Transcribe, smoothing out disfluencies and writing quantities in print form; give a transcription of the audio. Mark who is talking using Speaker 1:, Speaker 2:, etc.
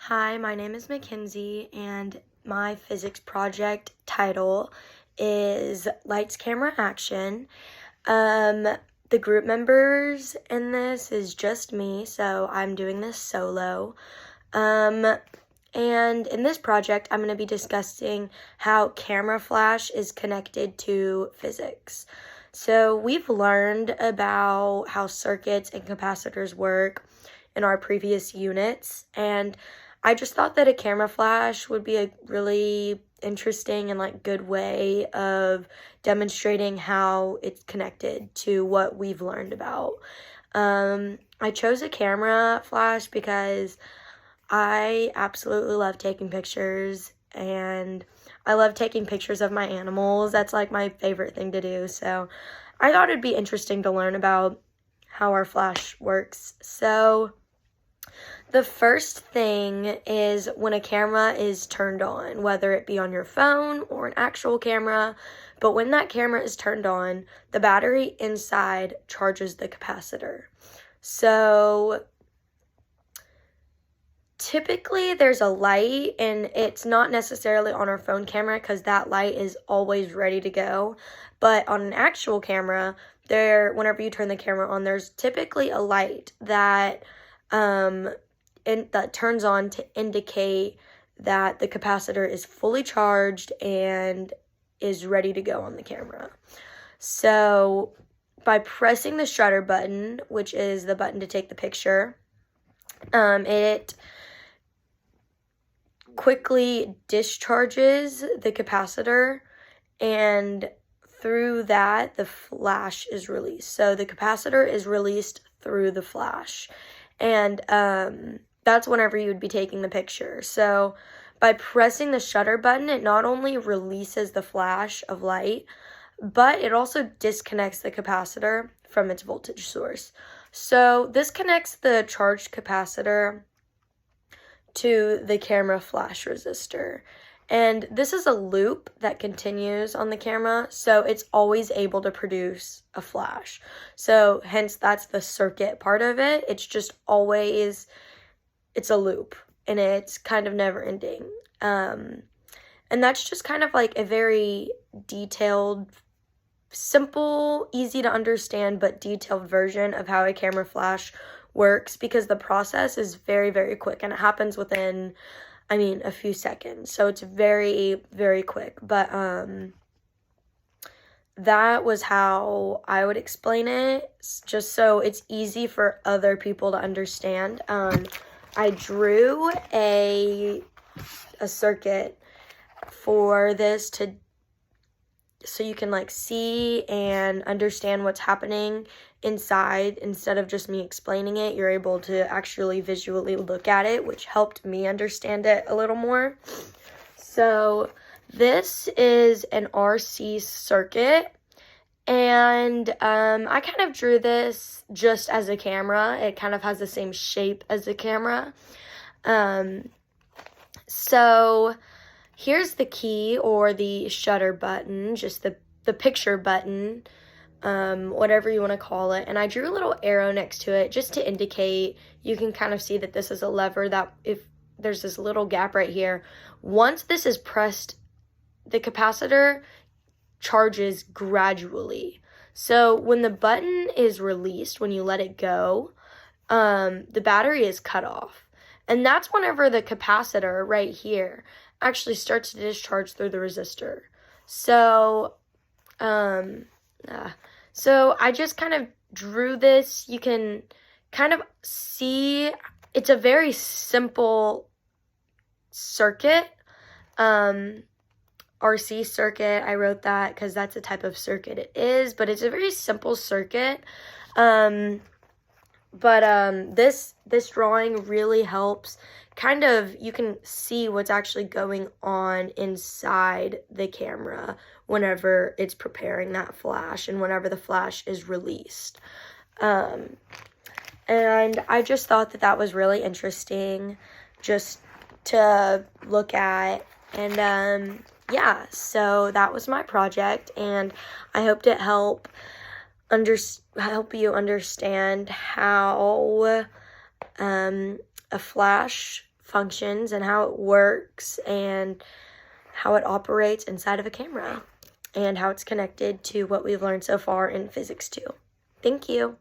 Speaker 1: Hi, my name is Mackenzie, and my physics project title is Lights, Camera, Action. The group members in this is just me, so I'm doing this solo. And in this project, I'm going to be discussing how camera flash is connected to physics. So we've learned about how circuits and capacitors work in our previous units, and I just thought that a camera flash would be a really interesting and good way of demonstrating how it's connected to what we've learned about. I chose a camera flash because I absolutely love taking pictures, and I love taking pictures of my animals. That's my favorite thing to do. So I thought it'd be interesting to learn about how our flash works. So the first thing is when a camera is turned on, whether it be on your phone or an actual camera, but when that camera is turned on, the battery inside charges the capacitor. So typically there's a light, and it's not necessarily on our phone camera because that light is always ready to go. But on an actual camera, whenever you turn the camera on, there's typically a light that that turns on to indicate that the capacitor is fully charged and is ready to go on the camera. So by pressing the shutter button, which is the button to take the picture, it quickly discharges the capacitor, and through that the flash is released. So the capacitor is released through the flash, and that's whenever you would be taking the picture. So by pressing the shutter button, it not only releases the flash of light, but it also disconnects the capacitor from its voltage source. So this connects the charged capacitor to the camera flash resistor. And this is a loop that continues on the camera, so it's always able to produce a flash. So hence that's the circuit part of it. It's just always, it's a loop, and it's kind of never ending. And that's just kind of a very detailed, simple, easy to understand, but detailed version of how a camera flash works, because the process is very, very quick, and it happens within a few seconds. So it's very, very quick. But that was how I would explain it, just so it's easy for other people to understand. I drew a circuit for this so you can see and understand what's happening inside. Instead of just me explaining it, you're able to actually visually look at it, which helped me understand it a little more. So this is an RC circuit, and I kind of drew this just as a camera. It kind of has the same shape as a camera. So here's the key, or the shutter button, just the picture button, whatever you want to call it. And I drew a little arrow next to it just to indicate, you can kind of see that this is a lever that if there's this little gap right here, once this is pressed, the capacitor charges gradually. So when the button is released, when you let it go, the battery is cut off. And that's whenever the capacitor right here actually starts to discharge through the resistor. So, so I just kind of drew this. You can kind of see it's a very simple circuit. RC circuit, I wrote that because that's the type of circuit it is, but it's a very simple circuit. This drawing really helps you can see what's actually going on inside the camera whenever it's preparing that flash and whenever the flash is released. And I just thought that was really interesting just to look at. And yeah, so that was my project, and I hope to help you understand how a flash functions and how it works and how it operates inside of a camera and how it's connected to what we've learned so far in physics 2. Thank you.